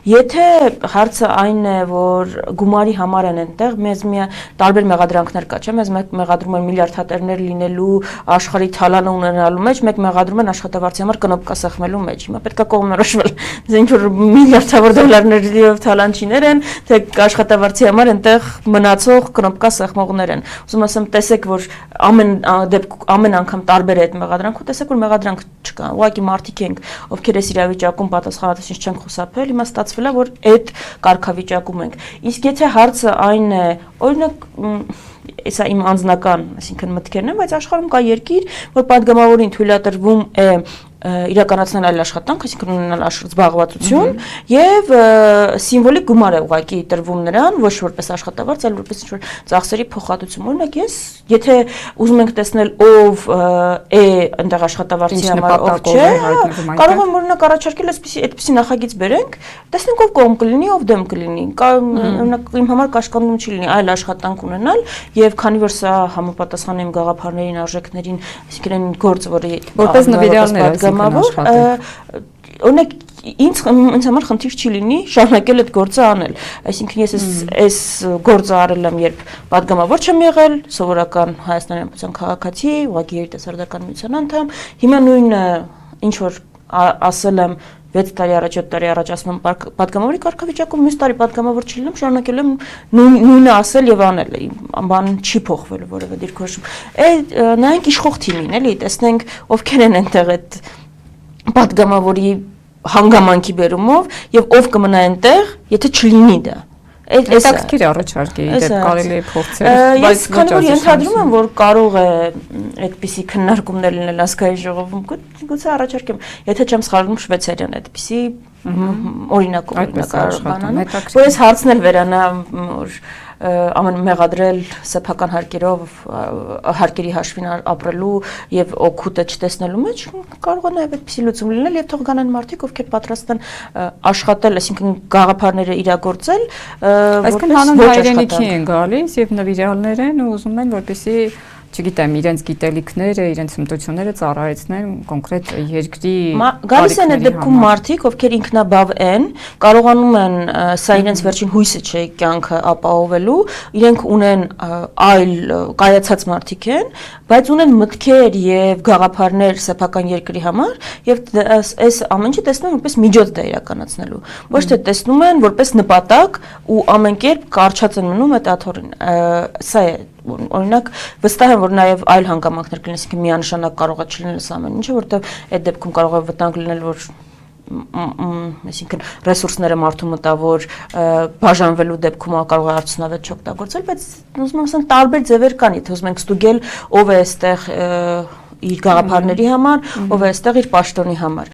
Եթե հարցը այն է, որ գումարի համար են այնտեղ, մեզ մի տարբեր մեղադրանքներ կա, չէ՞, մեզ մեկ մեղադրում են միլիարդատերներ լինելու, աշխարհի թալանը ունենալու մեջ, մեկ մեղադրում են աշխատավարձի համար կնոպկա սեղմելու մեջ։ Հիմա պետք է կողմնորոշվել, ինչ որ միլիարդավոր դոլարներով թալանչիներ են, թե աշխատավարձի համար այնտեղ մնացող կնոպկա սեղմողներ են։ Ուզում ասեմ, տեսեք, որ ամեն անգամ տարբեր է այդ մեղադրանքը, տեսեք, որ մեղադրանք չկա։ Ուղղակի մարդիկ ենք, ովքեր այս իրավիճակում պատասխանատվություն չեն խուսափել, հիմա ստացվել է, որ այդ կարգավիճակում ենք։ Իսկ եթե հարցը այն է, օրինակ, սա իմ անձնական, այսինքն մտքերն են, բայց աշխարհում կա երկիր, որ падգամավորին թույլատրվում է իրականացնել այլ աշխատանք, այսինքն ունենալ զբաղվածություն եւ սիմվոլիկ գումար է ուղղակի տրվում նրան, ոչ որպես աշխատավարձ, այլ որպես ինչ-որ ծախսերի փոխհատուցում։ Օրինակ ես, եթե ուզում ենք տեսնել ով է այնտեղ աշխատավարձի համար, ով չէ, կարող եմ օրինակ առաջարկել այդպիսի նախագիծ բերենք, տեսնենք ով կողմ կլինի, ով դեմ կլինի։ Օրինակ իմ համար կաշկանդում չի լինի այլ աշխատանք ունենալ եւ քանի որ սա համապատասխան է իմ գաղափարներին, արժեքներին, այսինքն այն գործը, որը որպես նվիրալներ օրինակ ինձ համար խնդիր չի լինի շարունակել այդ գործը անել, այսինքն ես այս գործը արել եմ, երբ падգամավոր չեմ եղել, սովորական Հայաստանի Հանրապետության քաղաքացի, ուղղակի երիտասարդական միության անդամ, հիմա նույնը ինչ որ ասել եմ 6 տարի առաջ, 7 տարի առաջ ասում եմ падգամավորի կարգավիճակում, մյուս տարի падգամավոր չլինեմ, շարունակել եմ նույնը ասել եւ անել, բան չի փոխվելու որևէ դիրքորոշում։ Նայենք իշխող թիմին, էլի, տեսնենք ովքեր են այնտեղ այդ падգամավորի հանգամանքի բերումով եւ ով կմնա այնտեղ, եթե չլինի դա։ Հետաքրքիր առաջարկ է, դեպ կարելի է փոխել, բայց քանի որ ենթադրում եմ, որ կարող է այդպիսի քննարկումներ լինել ազգային ժողովում, գուցե առաջարկեմ, եթե չեմ սխալվում Շվեյցարիան այդպիսի օրինակով բանան, որ ես հարցնել վերանա, որ ամենամեղադրել սեփական հարկերի հաշվին ապրելու եւ օգուտը չտեսնելու մեջ կարող է նաեւ այդպիսի լուծում լինել եւ թող գանան մարդիկ, ովքեր պատրաստ են աշխատել, այսինքն գաղափարները իրագործել, այսինքն հանուն հայրենիքի են գալիս եւ նվիրալներ են ու ուզում են որպեսզի չգիտեմ, իրենց գիտելիքները, իրենց հմտությունները ծառայեցնեն կոնկրետ երկրի գալիս են այդ դեպքում մարդիկ, ովքեր ինքնաբավ են, կարողանում են սա իրենց վերջին հույսը չէ կյանքը ապահովելու, իրենք ունեն այլ կայացած մարդիկ են, բայց ունեն մտքեր եւ գաղափարներ սեփական երկրի համար եւ այս ամեն ինչը տեսնում են որպես միջոց դա իրականացնելու։ Ոչ թե տեսնում են որպես նպատակ ու ամեն կերպ կարճած են մնում այդ աթոռին։ Սա է օրինակ վստահ եմ, որ նաև այլ հանգամանքներ կլինեն, այսինքն միանշանակ կարող է չլինել սա ամեն ինչը, որտեղ այդ դեպքում կարող է վտանգ լինել, որ այսինքն ռեսուրսները մարդու մտավոր բաժանվելու դեպքում կարող է արդյունավետ չօգտագործել, բայց ուզում եմ ասեմ տարբեր ձևեր կան, եթե ուզում ենք ստուգել ով է այստեղ իր գաղափարների համար, ով է այստեղ իր պաշտոնի համար։